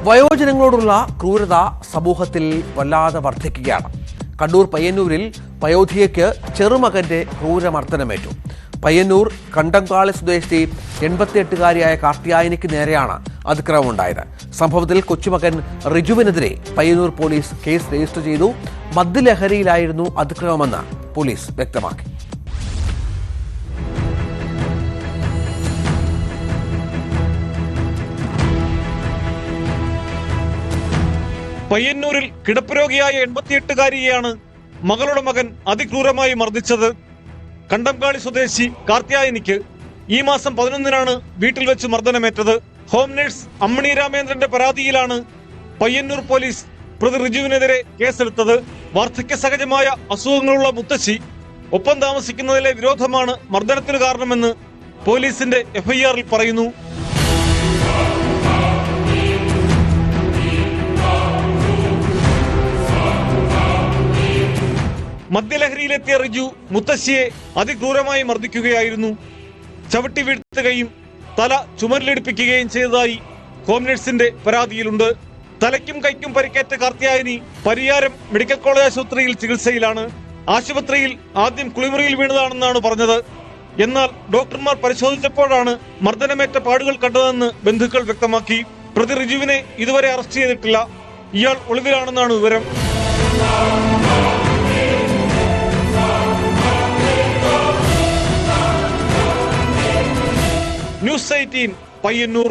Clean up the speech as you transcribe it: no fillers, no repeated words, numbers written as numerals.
വയോജനങ്ങളോടുള്ള ക്രൂരത സമൂഹത്തിൽ വല്ലാതെ വർദ്ധിക്കുകയാണ്. കണ്ണൂർ പയ്യന്നൂരിൽ വയോധികയ്ക്ക് ചെറുമകന്റെ ക്രൂരമർദ്ദനമേറ്റു. പയ്യന്നൂർ കണ്ടംകാളി സ്വദേശി 88-കാരിയായ കാർത്തിയായനിക്ക് നേരെയാണ് അതിക്രമമുണ്ടായത്. സംഭവത്തിൽ കൊച്ചുമകൻ റിജുവിനെതിരെ പയ്യന്നൂർ പോലീസ് കേസ് രജിസ്റ്റർ ചെയ്തു. മദ്യലഹരിയിലായിരുന്നു അതിക്രമമെന്ന് പോലീസ് വ്യക്തമാക്കി. പയ്യന്നൂരിൽ കിടപ്പ് രോഗിയായ 88-കാരിയെയാണ് മകളുടെ മകൻ അതിക്രൂരമായി മർദ്ദിച്ചത്. കണ്ടംകാളി സ്വദേശി കാർത്തിയായനിക്ക് ഈ മാസം 11-നാണ് വീട്ടിൽ വെച്ച് മർദ്ദനമേറ്റത്. ഹോം നഴ്സ് അമ്മണി രാമേന്ദ്രന്റെ പരാതിയിലാണ് പയ്യന്നൂർ പോലീസ് പ്രതി റിജുവിനെതിരെ കേസെടുത്തത്. വാർദ്ധക്യ സഹജമായ അസുഖങ്ങളുള്ള മുത്തശ്ശി ഒപ്പം താമസിക്കുന്നതിലെ വിരോധമാണ് മർദ്ദനത്തിന് കാരണമെന്ന് പോലീസിന്റെ എഫ്ഐആറിൽ പറയുന്നു. മദ്യലഹരിയിലെത്തിയ റിജു മുത്തശ്ശിയെ അതിക്രൂരമായി മർദ്ദിക്കുകയായിരുന്നു. ചവിട്ടി വീഴ്ത്തുകയും തല ചുമരിലിടിപ്പിക്കുകയും ചെയ്തതായി ഹോം നഴ്സിന്റെ പരാതിയിലുണ്ട്. തലയ്ക്കും കൈക്കും പരിക്കേറ്റ കാർത്തിയായനി പരിയാരം മെഡിക്കൽ കോളേജ് ആശുപത്രിയിൽ ചികിത്സയിലാണ്. ആശുപത്രിയിൽ ആദ്യം കുളിമുറിയിൽ വീണതാണെന്നാണ് പറഞ്ഞത്. എന്നാൽ ഡോക്ടർമാർ പരിശോധിച്ചപ്പോഴാണ് മർദ്ദനമേറ്റ പാടുകൾ കണ്ടതെന്ന് ബന്ധുക്കൾ വ്യക്തമാക്കി. പ്രതി റിജുവിനെ ഇതുവരെ അറസ്റ്റ് ചെയ്തിട്ടില്ല. ഇയാൾ ഒളിവിലാണെന്നാണ് വിവരം. ന്യൂസ് 18 പയ്യന്നൂർ.